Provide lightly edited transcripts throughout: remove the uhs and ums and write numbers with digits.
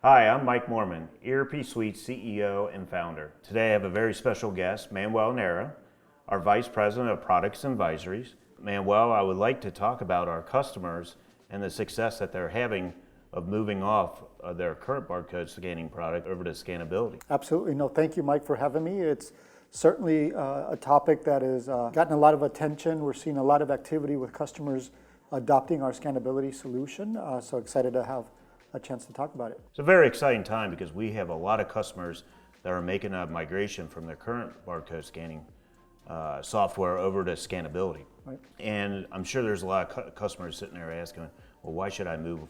Hi, I'm Mike Mormon, ERP Suite CEO and founder. Today I have a very special guest, Manuel Nera, our Vice President of Products and Advisories. Manuel, I would like to talk about our customers and the success that they're having of moving off of their current barcode scanning product over to Scanability. Absolutely. No, thank you, Mike, for having me. It's certainly a topic that has gotten a lot of attention. We're seeing a lot of activity with customers adopting our Scanability solution. So excited to have a chance to talk about it. It's a very exciting time because we have a lot of customers that are making a migration from their current barcode scanning software over to Scanability. Right. And I'm sure there's a lot of customers sitting there asking, well, why should I move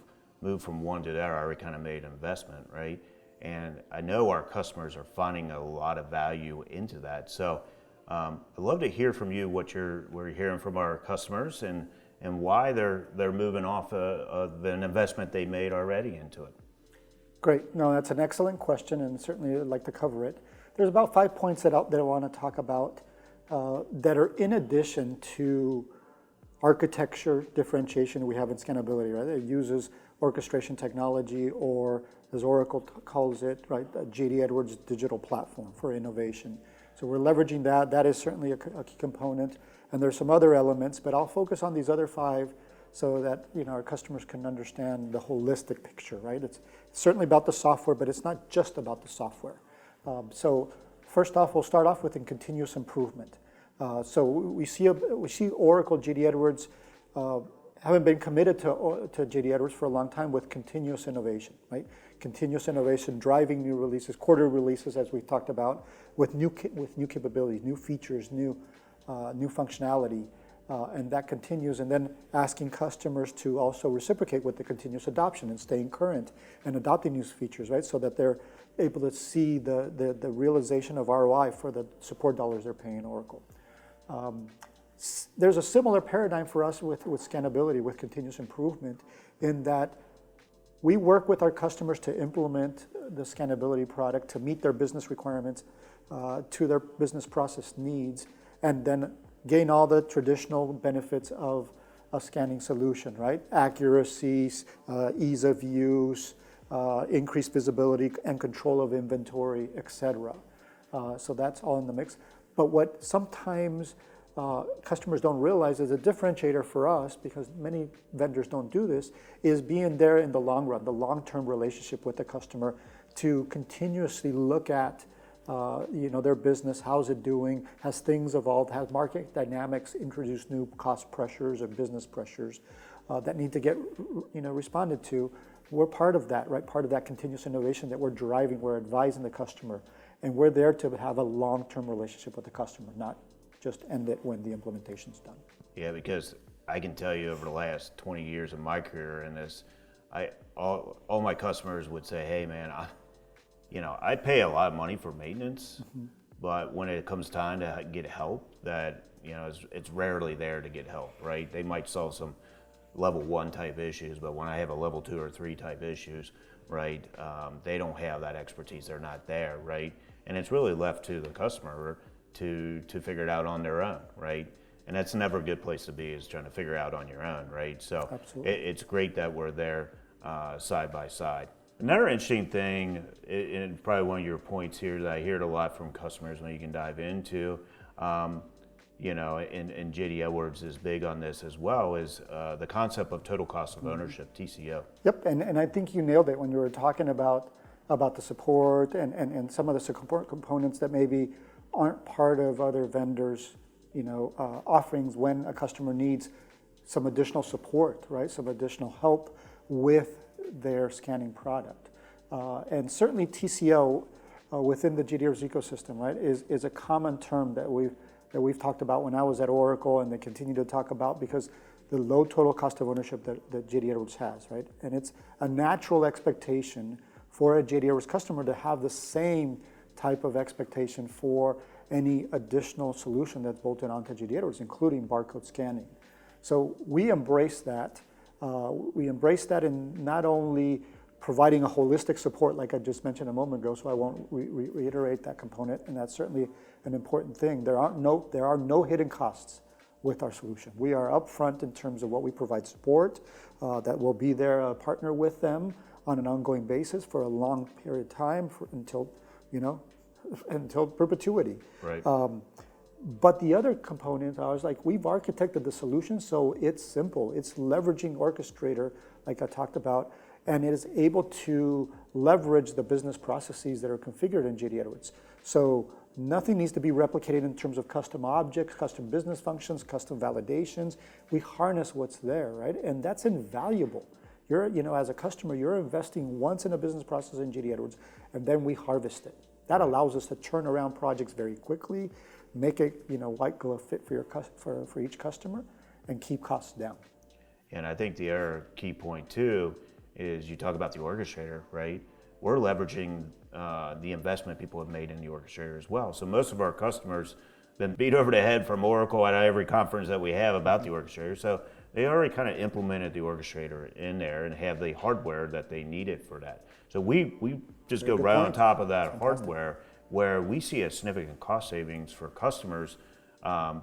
from one to the other? I already kind of made an investment, right? And I know our customers are finding a lot of value into that. So I'd love to hear from you what we're hearing from our customers and why they're moving off of an investment they made already into it. Great. No, that's an excellent question, and certainly I'd like to cover it. There's about 5 points that I want to talk about that are in addition to architecture differentiation we have in Scanability, right? It uses orchestration technology, or as Oracle calls it, right, J.D. Edwards digital platform for innovation. So we're leveraging that. That is certainly a key component. And there's some other elements, but I'll focus on these other 5 so that our customers can understand the holistic picture, right? It's certainly about the software, but it's not just about the software. So first off, we'll start off with continuous improvement. So we see Oracle, J.D. Edwards, haven't been committed to J.D. Edwards for a long time with continuous innovation, right? Continuous innovation, driving new releases, quarter releases, as we've talked about, with new capabilities, new features, new functionality, and that continues. And then asking customers to also reciprocate with the continuous adoption and staying current and adopting new features, right? So that they're able to see the realization of ROI for the support dollars they're paying Oracle. There's a similar paradigm for us with Scanability, with continuous improvement, in that we work with our customers to implement the Scanability product to meet their business requirements, to their business process needs, and then gain all the traditional benefits of a scanning solution, right? Accuracy, ease of use, increased visibility and control of inventory, etc. So that's all in the mix. But what sometimes customers don't realize is a differentiator for us, because many vendors don't do this, is being there in the long run, the long-term relationship with the customer, to continuously look at their business, how's it doing, has things evolved, has market dynamics introduced new cost pressures or business pressures that need to get responded to. We're part of that, right? Part of that continuous innovation that we're driving. We're advising the customer, and we're there to have a long-term relationship with the customer, not just end it when the implementation's done. Yeah, because I can tell you over the last 20 years of my career in this, all my customers would say, hey man, I pay a lot of money for maintenance, but when it comes time to get help, that it's rarely there to get help, right? They might solve some level 1 type issues, but when I have a level 2 or 3 type issues, right, they don't have that expertise. They're not there, right? And it's really left to the customer to figure it out on their own, right? And that's never a good place to be, is trying to figure out on your own, right? So it's great that we're there side by side. Another interesting thing, and probably one of your points here that I hear it a lot from customers when you can dive into, and J.D. Edwards is big on this as well, is the concept of total cost of ownership, TCO. Yep, and I think you nailed it when you were talking about the support and some of the support components that maybe aren't part of other vendors' offerings when a customer needs some additional support, right? Some additional help with their scanning product. And certainly TCO within the J.D. Edwards ecosystem, right, is a common term that we've talked about when I was at Oracle, and they continue to talk about, because the low total cost of ownership that J.D. Edwards has, right? And it's a natural expectation for a J.D. Edwards customer to have the same type of expectation for any additional solution that's bolted onto J.D. Edwards, including barcode scanning. So we embrace that. We embrace that in not only providing a holistic support, like I just mentioned a moment ago, so I won't reiterate that component, and that's certainly an important thing. There are no hidden costs with our solution. We are upfront in terms of what we provide support, that will be there, a partner with them on an ongoing basis for a long period of time until, until perpetuity. Right. But the other component, I was like, we've architected the solution so it's simple. It's leveraging Orchestrator, like I talked about, and it is able to leverage the business processes that are configured in JD Edwards. So nothing needs to be replicated in terms of custom objects, custom business functions, custom validations. We harness what's there, right? And that's invaluable. As a customer, you're investing once in a business process in JD Edwards, and then we harvest it. That allows us to turn around projects very quickly, make it, white glove fit for each customer, and keep costs down. And I think the other key point too is you talk about the orchestrator, right? We're leveraging the investment people have made in the orchestrator as well. So most of our customers been beat over the head from Oracle at every conference that we have about the orchestrator. So they already kind of implemented the orchestrator in there and have the hardware that they needed for that. So we just go right on top of that hardware, where we see a significant cost savings for customers,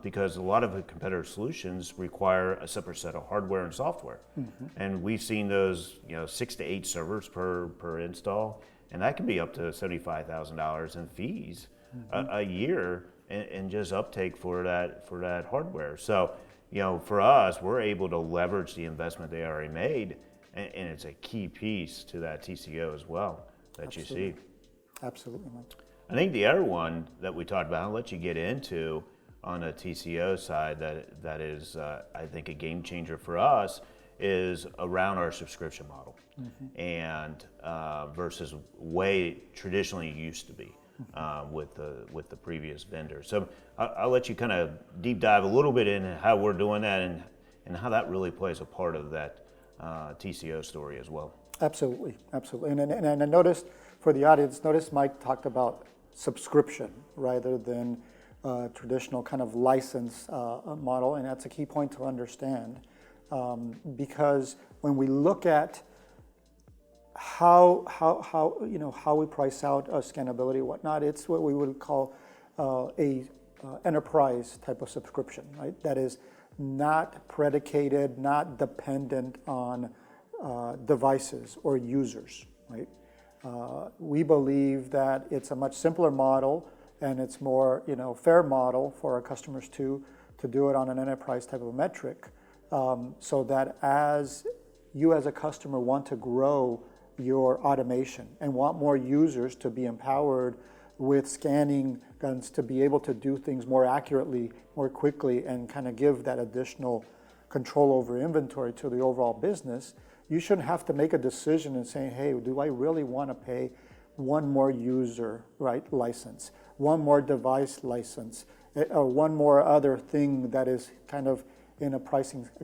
because a lot of the competitor solutions require a separate set of hardware and software. And we've seen those, 6 to 8 servers per install, and that can be up to $75,000 in fees a year, and just uptake for that hardware. So, for us, we're able to leverage the investment they already made, and it's a key piece to that TCO as well that you see. Absolutely, Mike. I think the other one that we talked about, I'll let you get into on the TCO side, that is, I think, a game changer for us, is around our subscription model, and versus way traditionally used to be with the previous vendor. So I'll let you kind of deep dive a little bit in how we're doing that and how that really plays a part of that TCO story as well. Absolutely. And I noticed, for the audience, Mike talked about subscription rather than traditional kind of license model, and that's a key point to understand, because when we look at how we price out Scanability and whatnot, it's what we would call a enterprise type of subscription, right? That is not predicated, not dependent on devices or users, right? We believe that it's a much simpler model, and it's more, fair model for our customers to do it on an enterprise type of metric, so that as you as a customer want to grow your automation and want more users to be empowered with scanning guns to be able to do things more accurately, more quickly, and kind of give that additional control over inventory to the overall business, you shouldn't have to make a decision and saying, hey, do I really want to pay one more user, right, license, one more device license, or one more other thing that is kind of in a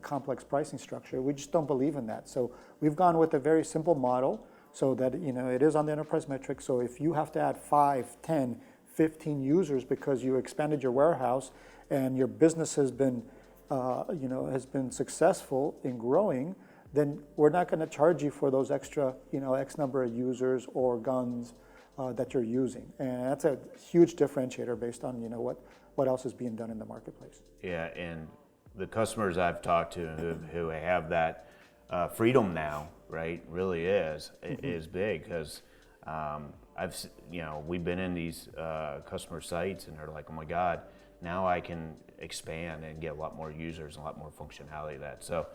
complex pricing structure. We just don't believe in that. So we've gone with a very simple model so that, it is on the enterprise metric. So if you have to add 5, 10, 15 users because you expanded your warehouse and your business has been, has been successful in growing, then we're not going to charge you for those extra, X number of users or guns that you're using. And that's a huge differentiator based on, what else is being done in the marketplace. Yeah, and the customers I've talked to who have that freedom now, right, really is big, because we've been in these customer sites and they're like, oh my God, now I can expand and get a lot more users and a lot more functionality of that. So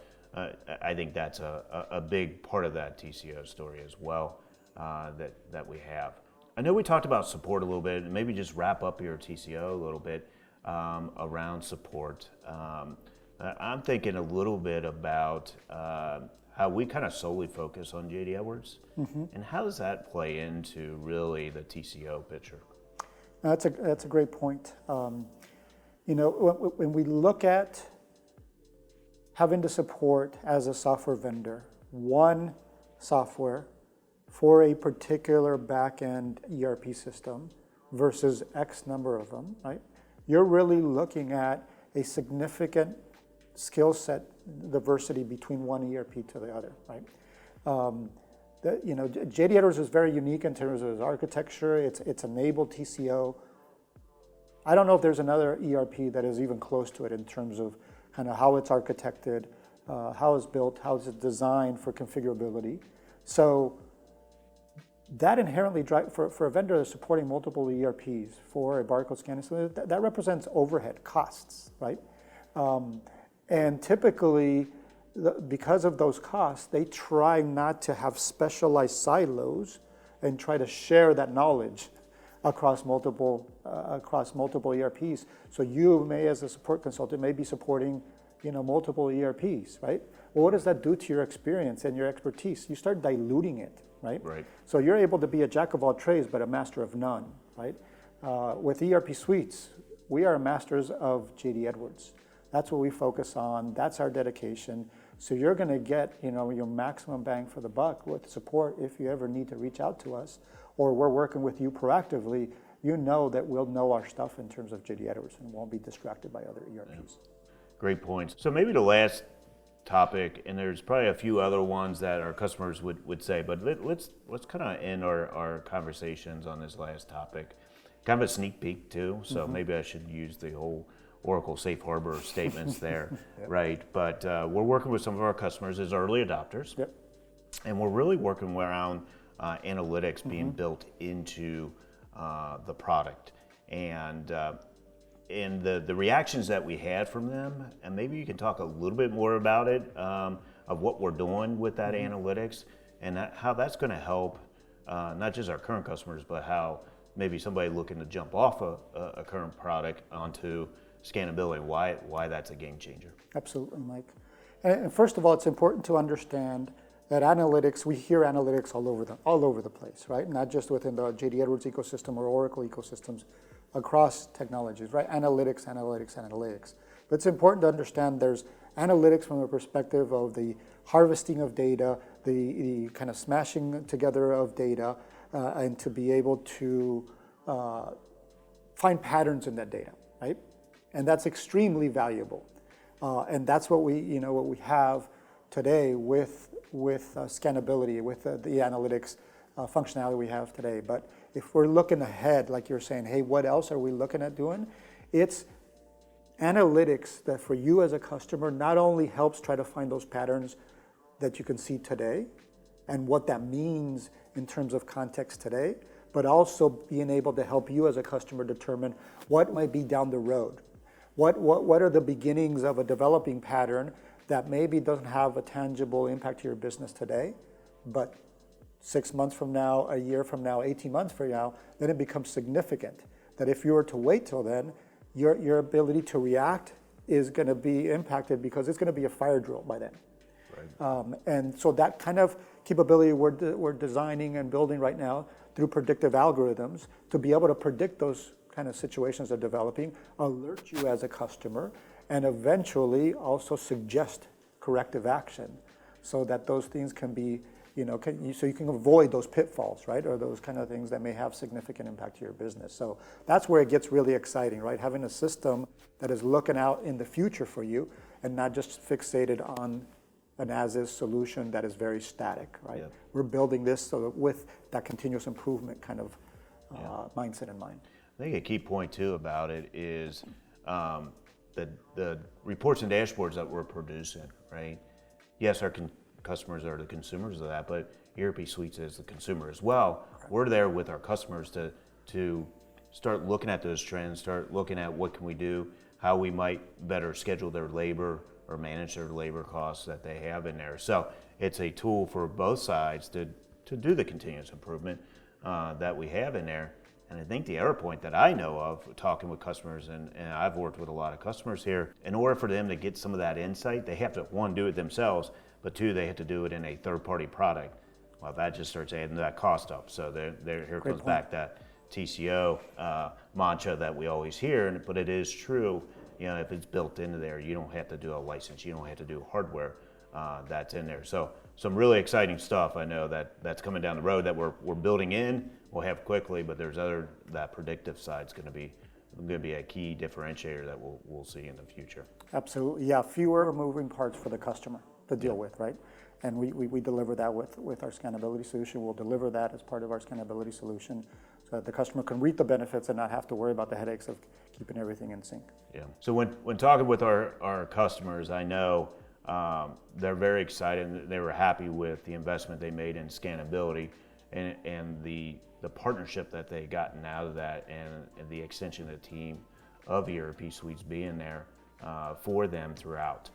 I think that's a big part of that TCO story as well, that we have. I know we talked about support a little bit, and maybe just wrap up your TCO a little bit around support. I'm thinking a little bit about how we kind of solely focus on JD Edwards, and how does that play into really the TCO picture? That's a great point. When we look at having to support as a software vendor one software for a particular back-end ERP system versus X number of them, right? You're really looking at a significant skill set diversity between one ERP to the other, right? JD Edwards is very unique in terms of its architecture. It's enabled TCO. I don't know if there's another ERP that is even close to it in terms of kind of how it's architected, how it's built, how it's designed for configurability. So that inherently for a vendor that's supporting multiple ERPs for a barcode scanning solution, that represents overhead costs, right? And typically, because of those costs, they try not to have specialized silos and try to share that knowledge across multiple ERPs. So you may, as a support consultant, may be supporting, multiple ERPs, right? Well, what does that do to your experience and your expertise? You start diluting it, right? Right. So you're able to be a jack of all trades, but a master of none, right? With ERP suites, we are masters of JD Edwards. That's what we focus on. That's our dedication. So you're going to get, your maximum bang for the buck with support if you ever need to reach out to us, or we're working with you proactively. You know that we'll know our stuff in terms of JD Edwards and won't be distracted by other ERPs. Yeah. Great points. So maybe the last topic, and there's probably a few other ones that our customers would say, but let's kind of end our conversations on this last topic. Kind of a sneak peek too, so maybe I should use the whole Oracle Safe Harbor statements there, Yep. right? But we're working with some of our customers as early adopters, Yep. and we're really working around analytics being built into the product. And the reactions that we had from them, and maybe you can talk a little bit more about it, of what we're doing with that analytics, and how that's going to help not just our current customers, but how maybe somebody looking to jump off a current product onto Scanability, why that's a game changer. Absolutely, Mike. And first of all, it's important to understand that analytics, we hear analytics all over the place, right? Not just within the JD Edwards ecosystem or Oracle ecosystems, across technologies, right? Analytics. But it's important to understand there's analytics from the perspective of the harvesting of data, the kind of smashing together of data, and to be able to find patterns in that data, right? And that's extremely valuable. And that's what we have today with Scanability, with the analytics functionality we have today. But if we're looking ahead, like you're saying, hey, what else are we looking at doing? It's analytics that for you as a customer not only helps try to find those patterns that you can see today and what that means in terms of context today, but also being able to help you as a customer determine what might be down the road. What are the beginnings of a developing pattern that maybe doesn't have a tangible impact to your business today, but 6 months from now, a year from now, 18 months from now, then it becomes significant. That if you were to wait till then, your ability to react is going to be impacted because it's going to be a fire drill by then. Right. And so that kind of capability we're designing and building right now through predictive algorithms to be able to predict those kind of situations that are developing, alert you as a customer, and eventually also suggest corrective action so that those things can be, so you can avoid those pitfalls, right? Or those kind of things that may have significant impact to your business. So that's where it gets really exciting, right? Having a system that is looking out in the future for you and not just fixated on an as-is solution that is very static, right? Yeah. We're building this so that with that continuous improvement kind of mindset in mind. I think a key point too about it is the reports and dashboards that we're producing, right? Yes, our customers are the consumers of that, but ERP Suites is the consumer as well. Correct. We're there with our customers to start looking at those trends, start looking at what can we do, how we might better schedule their labor or manage their labor costs that they have in there. So it's a tool for both sides to do the continuous improvement that we have in there. And I think the other point that I know of, talking with customers, and I've worked with a lot of customers here, in order for them to get some of that insight, they have to, one, do it themselves, but two, they have to do it in a third-party product. Well, that just starts adding that cost up. So here comes back that TCO mantra that we always hear, but it is true. If it's built into there, you don't have to do a license, you don't have to do hardware that's in there. So some really exciting stuff I know that's coming down the road that we're building in. We'll have quickly, but there's that predictive side's going to be a key differentiator that we'll see in the future. Absolutely, yeah. Fewer moving parts for the customer to deal with, right? And we deliver that with our Scanability solution. We'll deliver that as part of our Scanability solution, so that the customer can reap the benefits and not have to worry about the headaches of keeping everything in sync. Yeah. So when talking with our customers, I know they're very excited. They were happy with the investment they made in Scanability and the partnership that they gotten out of that, and the extension of the team of ERP Suites being there for them throughout.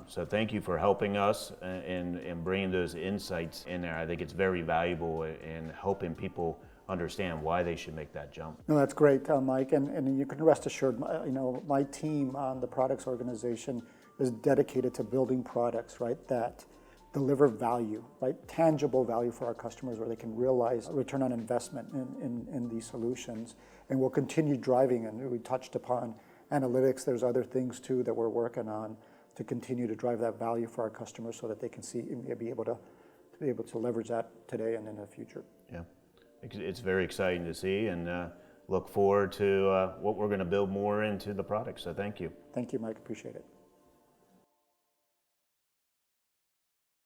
So thank you for helping us and bringing those insights in there. I think it's very valuable in helping people understand why they should make that jump. No, that's great, Mike, and you can rest assured, my team on the products organization is dedicated to building products, right, that deliver value, right, tangible value for our customers where they can realize a return on investment in these solutions. And we'll continue driving, and we touched upon analytics. There's other things too that we're working on to continue to drive that value for our customers so that they can see and be able to leverage that today and in the future. Yeah, it's very exciting to see, and look forward to what we're going to build more into the product. So thank you. Thank you, Mike. Appreciate it.